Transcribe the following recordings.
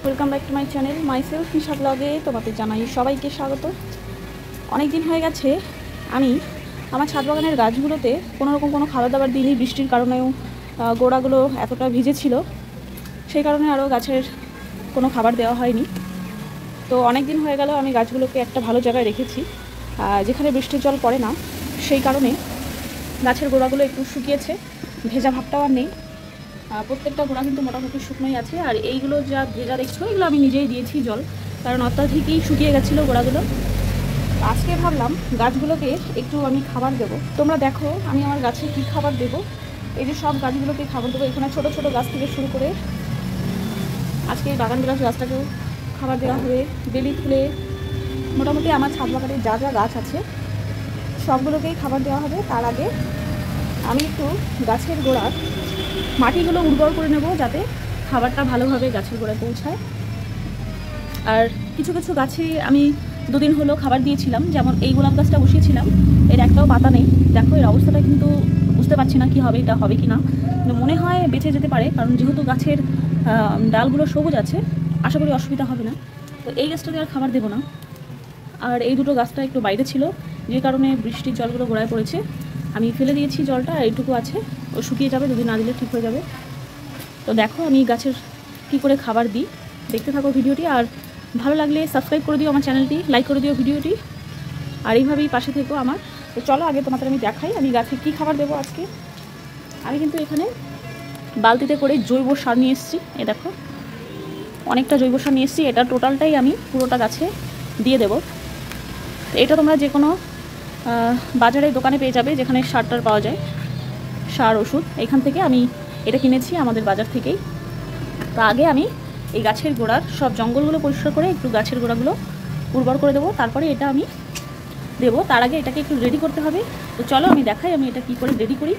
Welcome back to my channel myself Nisha ব্লগে তোমাদের জানাই সবাইকে স্বাগত। অনেক দিন হয়ে গেছে আমি আমার ছাদ বাগানের গাছগুলোতে কোনোরকম কোনো খাবার দাবার দিইনি। বৃষ্টির কারণেও গোড়াগুলো এতটা ভিজেছিল, সেই কারণে আরও গাছের কোনো খাবার দেওয়া হয়নি। তো অনেক দিন হয়ে গেল আমি গাছগুলোকে একটা ভালো জায়গায় রেখেছি, যেখানে বৃষ্টির জল পড়ে না। সেই কারণে গাছের গোড়াগুলো একটু শুকিয়েছে, ভেজা ভাবটাও আর নেই। প্রত্যেকটা গোড়া কিন্তু মোটামুটি শুকনোই আছে। আর এইগুলো যা ভেজা দেখছো এগুলো আমি নিজেই দিয়েছি জল, কারণ অত্যাধিকই শুকিয়ে গেছিলো গোড়াগুলো। আজকে ভাবলাম গাছগুলোকে একটু আমি খাবার দেবো। তোমরা দেখো আমি আমার গাছে কী খাবার দেবো। এই যে সব গাছগুলোকে খাবার দেবো, এখানে ছোটো ছোটো গাছ থেকে শুরু করে আজকে এই বাগান বিলাস গাছটাকেও খাবার দেওয়া হবে। বেলি ফুলে মোটামুটি আমার ছাদ বাগানে যা যা গাছ আছে সবগুলোকেই খাবার দেওয়া হবে। তার আগে আমি একটু গাছের গোড়ার মাটিগুলো উর্বর করে নেব, যাতে খাবারটা ভালোভাবে গাছের গোড়ায় পৌঁছায়। আর কিছু কিছু গাছে আমি দুদিন হলো খাবার দিয়েছিলাম, যেমন এই গোলাপ গাছটা বসিয়েছিলাম, এর একটাও পাতা নেই। দেখো এর অবস্থাটা কিন্তু বুঝতে পারছি না কি হবে, এটা হবে কি না। মনে হয় বেঁচে যেতে পারে, কারণ যেহেতু গাছের ডালগুলো সবুজ আছে, আশা করি অসুবিধা হবে না। তো এই গাছটাতে আর খাবার দেবো না। আর এই দুটো গাছটা একটু বাইরে ছিল, যে কারণে বৃষ্টির জলগুলো গোড়ায় পড়েছে। আমি ফেলে দিয়েছি জলটা, এইটুকু আছে, ও শুকিয়ে যাবে, দুদিন না দিলে ঠিক হয়ে যাবে। তো দেখো আমি গাছের কি করে খাবার দিই, দেখতে থাকো ভিডিওটি। আর ভালো লাগলে সাবস্ক্রাইব করে দিও আমার চ্যানেলটি, লাইক করে দিও ভিডিওটি, আর এইভাবেই পাশে থেকো আমার। তো চলো আগে তোমাদের আমি দেখাই আমি গাছে কী খাবার দেবো আজকে। আমি কিন্তু এখানে বালতিতে করে জৈব সার নিয়ে এসেছি, এ দেখো অনেকটা জৈব সার নিয়ে এসেছি। এটা টোটালটাই আমি পুরোটা গাছে দিয়ে দেবো। তো এটা তোমরা যে কোনো বাজারে দোকানে পেয়ে যাবে, যেখানে সারটার পাওয়া যায়, সার ওষুধ, এখান থেকে আমি এটা কিনেছি আমাদের বাজার থেকেই। তো আগে আমি এই গাছের গোড়ার সব জঙ্গলগুলো পরিষ্কার করে একটু গাছের গোড়াগুলো উর্বর করে দেবো, তারপরে এটা আমি দেবো। তার আগে এটাকে একটু রেডি করতে হবে। তো চলো আমি দেখাই আমি এটা কি করে রেডি করি।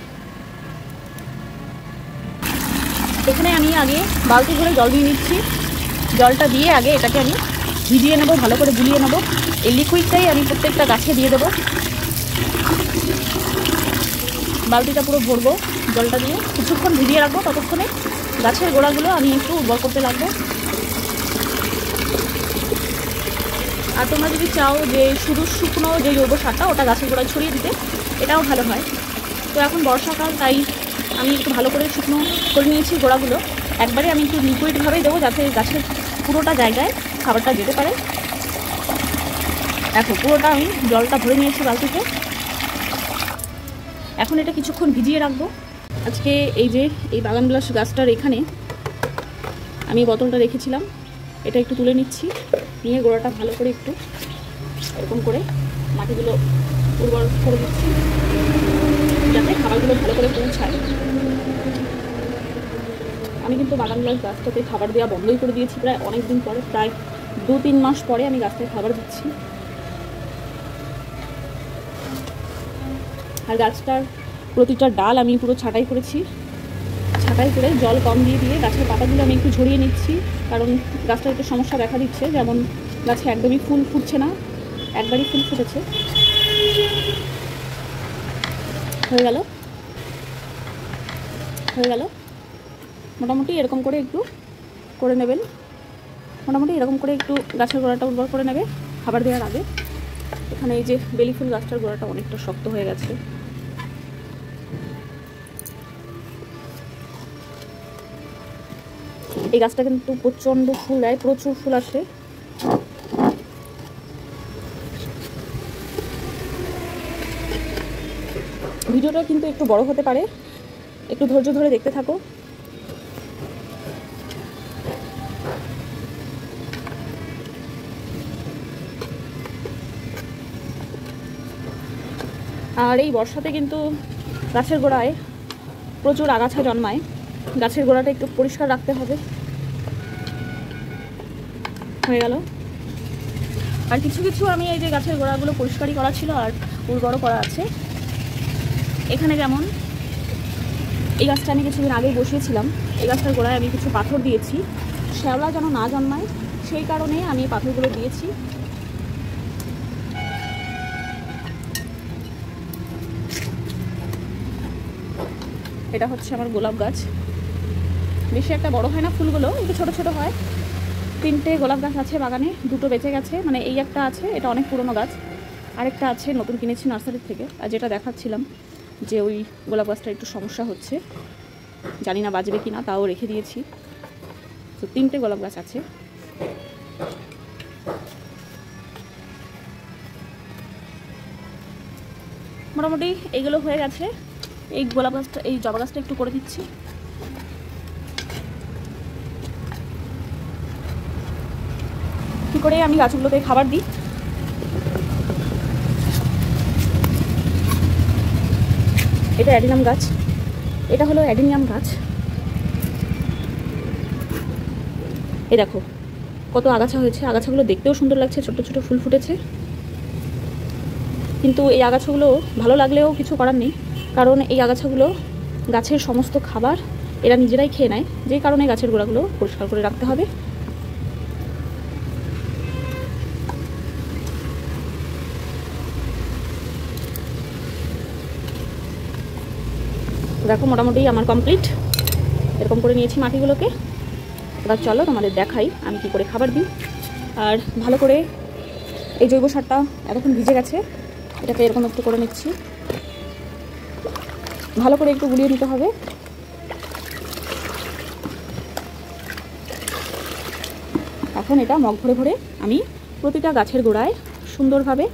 এখানে আমি আগে বালতি ভরে জল দিয়ে নিচ্ছি। জলটা দিয়ে আগে এটাকে আমি ভিজিয়ে নেবো, ভালো করে গুলিয়ে নেবো। এই লিকুইডটাই আমি প্রত্যেকটা গাছে দিয়ে দেবো। বালতিটা পুরো ভরবো জলটা দিয়ে, কিছুক্ষণ ভিজিয়ে রাখবো। ততক্ষণে গাছের গোড়াগুলো আমি একটু উর্বর করতে লাগবো। আর তোমরা যদি চাও যে শুধু শুকনো যে জৈব সারটা ওটা গাছের গোড়ায় ছড়িয়ে দিতে, এটাও ভালো হয়। তো এখন বর্ষাকাল, তাই আমি একটু ভালো করে শুকনো করে নিয়েছি গোড়াগুলো। একবারে আমি একটু লিকুইডভাবেই দেবো, যাতে গাছের পুরোটা জায়গায় খাবারটা যেতে পারে। দেখো পুরোটা আমি জলটা ভরে নিয়েছি বালতিতে। এখন এটা কিছুক্ষণ ভিজিয়ে রাখবো। আজকে এই যে এই বাগান বিলাস গাছটার এখানে আমি বোতলটা রেখেছিলাম, এটা একটু তুলে নিচ্ছি, নিয়ে গোড়াটা ভালো করে একটু এরকম করে মাটিগুলো উর্বর করে দিচ্ছি, যাতে খাবারগুলো ভালো করে পৌঁছায়। আমি কিন্তু বাগান বিলাস গাছটাতে খাবার দেওয়া বন্ধই করে দিয়েছি প্রায় অনেক দিন পরে, প্রায় 2-3 মাস পরে আমি গাছটায় খাবার দিচ্ছি। আর গাছটার প্রতিটা ডাল আমি পুরো ছাঁটাই করেছি, ছাঁটাই করে জল কম দিয়ে দিয়ে গাছের পাতাগুলো আমি একটু ঝরিয়ে নিচ্ছি, কারণ গাছটার একটু সমস্যা দেখা দিচ্ছে। যেমন গাছে একদমই ফুল ফুটছে না, একবারই ফুল ফুটেছে। হয়ে গেল মোটামুটি এরকম করে একটু করে নেবেন। মোটামুটি এরকম করে একটু গাছের গোড়াটা উর্বর করে নেবে খাবার দেওয়ার আগে। এখানে এই যে বেলি ফুল গাছটার গোড়াটা অনেকটা শক্ত হয়ে গেছে। এই গাছটা কিন্তু প্রচণ্ড ফুল দেয়, প্রচুর ফুল আসে। ভিডিওটা কিন্তু একটু বড় হতে পারে, একটু ধৈর্য ধরে দেখতে থাকো। আর এই বর্ষাতে কিন্তু গাছের গোড়ায় প্রচুর আগাছা জন্মায়, গাছের গোড়াটা একটু পরিষ্কার রাখতে হবে। হয়ে গেল। আর কিছু কিছু আমি এই যে গাছের গোড়াগুলো পরিষ্কারই করা ছিল আর উর্বরও করা আছে। এখানে যেমন এই গাছটা আমি কিছুদিন আগেই বসিয়েছিলাম, এই গাছটার গোড়ায় আমি কিছু পাথর দিয়েছি, শ্যাওলা যেন না জন্মায় সেই কারণে আমি পাথরগুলো দিয়েছি। এটা হচ্ছে আমার গোলাপ গাছ, বেশি একটা বড় হয় না ফুলগুলো, একটু ছোট ছোট হয়। তিনটে গোলাপ গাছ আছে বাগানে, দুটো বেঁচে গেছে, মানে এই একটা আছে, এটা অনেক পুরনো গাছ, আরেকটা আছে নতুন কিনেছি নার্সারির থেকে। আর যেটা দেখাচ্ছিলাম যে ওই গোলাপ গাছটা একটু সমস্যা হচ্ছে, জানি না বাজবে কি না, তাও রেখে দিয়েছি। তো তিনটে গোলাপ গাছ আছে। মোটামুটি এইগুলো হয়ে গেছে। এই গোলাপ গাছটা, এই জবা গাছটা একটু করে দিচ্ছি। কী করে আমি গাছগুলোতে খাবার দিই, এটা অ্যাডিনিয়াম গাছ, এটা হলো অ্যাডিনিয়াম গাছ। এই দেখো কত আগাছা হয়েছে, আগাছাগুলো দেখতেও সুন্দর লাগছে, ছোট ছোট ফুল ফুটেছে। কিন্তু এই আগাছাগুলো ভালো লাগলেও কিছু করার নেই, কারণ এই আগাছাগুলো গাছের সমস্ত খাবার এরা নিজেরাই খেয়ে নেয়, যেই কারণে গাছের গোড়াগুলো পরিষ্কার করে রাখতে হবে। দেখো মোটামুটি আমার কমপ্লিট, এরকম করে নিয়েছি মাটিগুলোকে। এবার চলো তোমাদের দেখাই আমি কি করে খাবার দিই। আর ভালো করে এই জৈব সারটা এতক্ষণ ভিজে গেছে, এটাকে এরকম একটু করে নিচ্ছি, ভালো করে একটু গুলিয়ে নিতে হবে। এখন এটা মগ ভরে ভরে আমি প্রতিটা গাছের গোড়ায় সুন্দরভাবে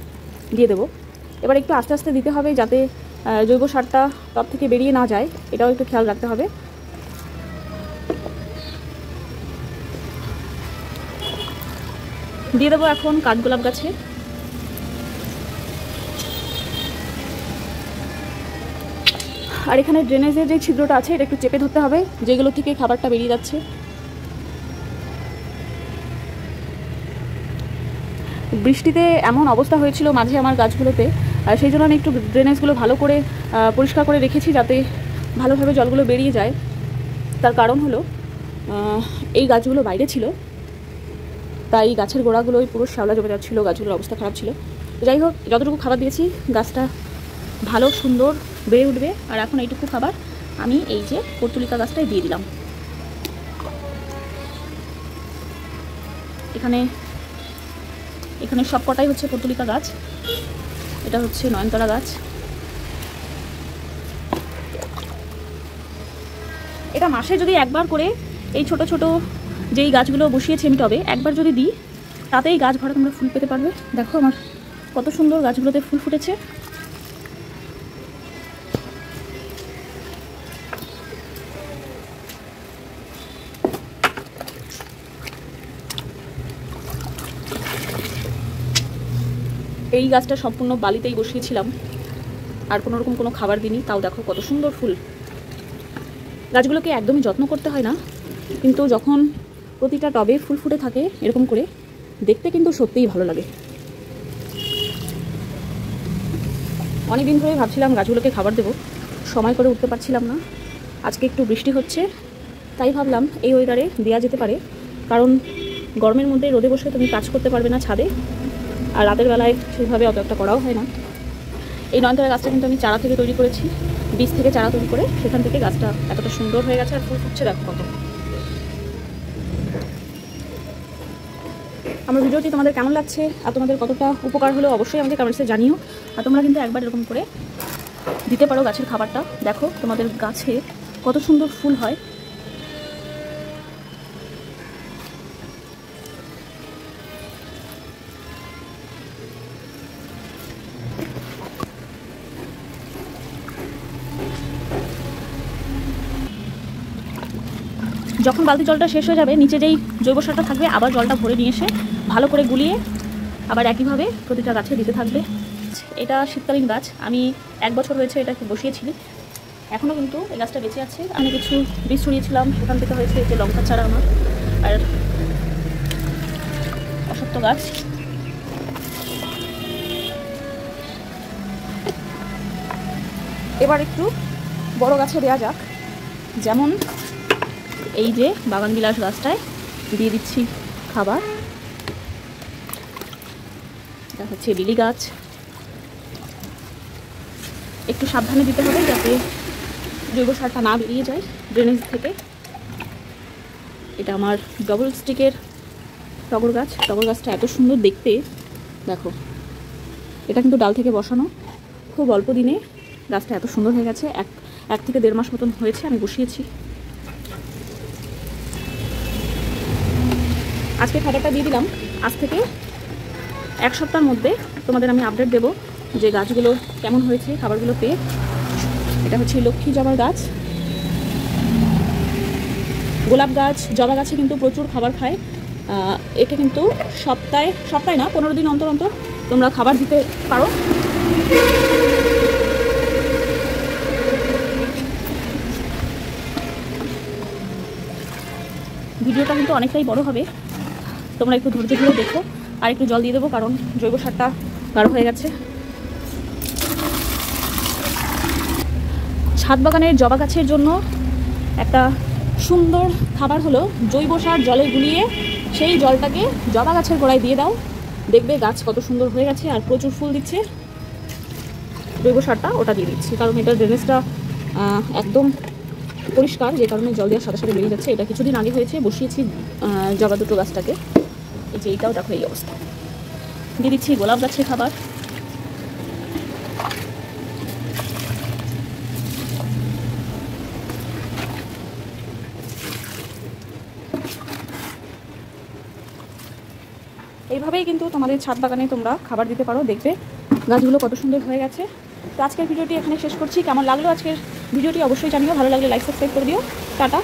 দিয়ে দেবো। এবার একটু আস্তে আস্তে দিতে হবে যাতে জৈব সারটা টব থেকে বেরিয়ে না যায়, এটাও একটু খেয়াল রাখতে হবে। দিয়ে দেবো এখন কাঠগোলাপ গাছে। আর এখানে ড্রেনেজের যে ছিদ্রটা আছে এটা একটু চেপে ধরতে হবে, যেগুলো থেকে খাবারটা বেরিয়ে যাচ্ছে। বৃষ্টিতে এমন অবস্থা হয়েছিল মাঝে আমার গাছগুলোতে, সেই জন্য আমি একটু ড্রেনেজগুলো ভালো করে পরিষ্কার করে রেখেছি যাতে ভালোভাবে জলগুলো বেরিয়ে যায়। তার কারণ হলো এই গাছগুলো বাইরে ছিল, তাই গাছের গোড়াগুলোই পুরো শ্যাওলা জমে যাচ্ছিলো, গাছগুলোর অবস্থা খারাপ ছিল। যাই হোক, যতটুকু খাবার দিয়েছি গাছটা ভালো সুন্দর বেড়ে উঠবে। আর এখন এইটুকু খাবার আমি এই যে পর্তুলিকা গাছটায় দিয়ে দিলাম। এখানে এখানে সব কটাই হচ্ছে পর্তুলিকা গাছ, এটা হচ্ছে নয়নতারা গাছ। এটা মাসে যদি একবার করে এই ছোট ছোট যেই গাছগুলো বসিয়েছি আমি টবে, একবার যদি দিই তাতেই গাছ ভরা তোমরা ফুল পেতে পারবে। দেখো আমার কত সুন্দর গাছগুলোতে ফুল ফুটেছে। এই গাছটা সম্পূর্ণ বালিতেই বসিয়েছিলাম, আর কোনো রকম কোনো খাবার দিইনি, তাও দেখো কত সুন্দর ফুল। গাছগুলোকে একদমই যত্ন করতে হয় না, কিন্তু যখন প্রতিটা টবে ফুল ফুটে থাকে এরকম করে, দেখতে কিন্তু সত্যিই ভালো লাগে। অনেকদিন ধরে ভাবছিলাম গাছগুলোকে খাবার দেবো, সময় করে উঠতে পারছিলাম না। আজকে একটু বৃষ্টি হচ্ছে, তাই ভাবলাম এই ওয়েদারে দেওয়া যেতে পারে, কারণ গরমের মধ্যে রোদে বসে তুমি কাজ করতে পারবে না ছাদে, আর রাতের বেলায় সেইভাবে অত একটা করাও হয় না। এই নয়নতারা গাছটা কিন্তু আমি চারা থেকে তৈরি করেছি, বীজ থেকে চারা তৈরি করে সেখান থেকে গাছটা এতটা সুন্দর হয়ে গেছে, আর ফুল ফুটছে দেখো কত। আমার ভিডিওটি তোমাদের কেমন লাগছে আর তোমাদের কতটা উপকার হলো অবশ্যই আমাকে কমেন্টসে জানিও। আর তোমরা কিন্তু একবার এরকম করে দিতে পারো গাছের খাবারটা, দেখো তোমাদের গাছে কত সুন্দর ফুল হয়। যখন বালতি জলটা শেষ হয়ে যাবে, নিচে যেই জৈব সারটা থাকবে আবার জলটা ভরে নিয়ে এসে ভালো করে গুলিয়ে আবার একইভাবে প্রতিটা গাছে দিতে থাকবে। এটা শীতকালীন গাছ, আমি 1 বছর হয়েছে এটাকে বসিয়েছি, এখনও কিন্তু এই গাছটা বেঁচে আছে। আমি কিছু বীজ ছড়িয়েছিলাম, সেখান থেকে হয়েছে যে লঙ্কা চারা আমার, আর অসত্য গাছ। এবার একটু বড় গাছে দেওয়া যাক, যেমন এই যে বাগান বিলাস গাছটায় দিয়ে দিচ্ছি খাবার। এটা হচ্ছে লিলি গাছ, একটু সাবধানে দিতে হবে যাতে জৈব সারটা না বেরিয়ে যায় ড্রেনেজ থেকে। এটা আমার ডবল স্টিকের টগর গাছটা এত সুন্দর দেখতে, দেখো। এটা কিন্তু ডাল থেকে বসানো, খুব অল্প দিনে গাছটা এত সুন্দর হয়ে গেছে। এক থেকে 1.5 মাস মতন হয়েছে আমি বসিয়েছি। আজকে খাবারটা দিয়ে দিলাম। আজ থেকে 1 সপ্তাহের মধ্যে তোমাদের আমি আপডেট দেবো যে গাছগুলো কেমন হয়েছে খাবারগুলো পেয়ে। এটা হচ্ছে লক্ষ্মী জবার গাছ। গোলাপ গাছ, জবা গাছে কিন্তু প্রচুর খাবার খায়। একে কিন্তু সপ্তাহে না 15 দিন অন্তর অন্তর তোমরা খাবার দিতে পারো। ভিডিওটা কিন্তু অনেকটাই বড় হবে, তোমরা একটু ধৈর্য ধরে দেখো। আর একটু জল দিয়ে দেবো কারণ জৈব সারটা গাঢ় হয়ে গেছে। ছাদ বাগানের জবা গাছের জন্য একটা সুন্দর খাবার হলো জৈব সার জলে গুলিয়ে সেই জলটাকে জবা গাছের গোড়ায় দিয়ে দাও, দেখবে গাছ কত সুন্দর হয়ে গেছে আর প্রচুর ফুল দিচ্ছে। জৈব সারটা ওটা দিয়ে দিচ্ছি কারণ এটা ড্রেনেজটা একদম পরিষ্কার, যে কারণে জল দেওয়ার সাথে সাথে বেরিয়ে যাচ্ছে। এটা কিছুদিন আগে হয়েছে, বসিয়েছি জবা দুটো গাছটাকে। এই যে এইটাও দেখো এই অবস্থা। দিয়ে দিচ্ছি গোলাপ গাছের খাবার। এইভাবেই কিন্তু তোমাদের ছাদ বাগানে তোমরা খাবার দিতে পারো, দেখবে গাছগুলো কত সুন্দর হয়ে গেছে। তো আজকের ভিডিওটি এখানে শেষ করছি। কেমন লাগলো আজকের ভিডিওটি অবশ্যই জানিও, ভালো লাগলে লাইক সাবস্ক্রাইব করে দিও। টাটা।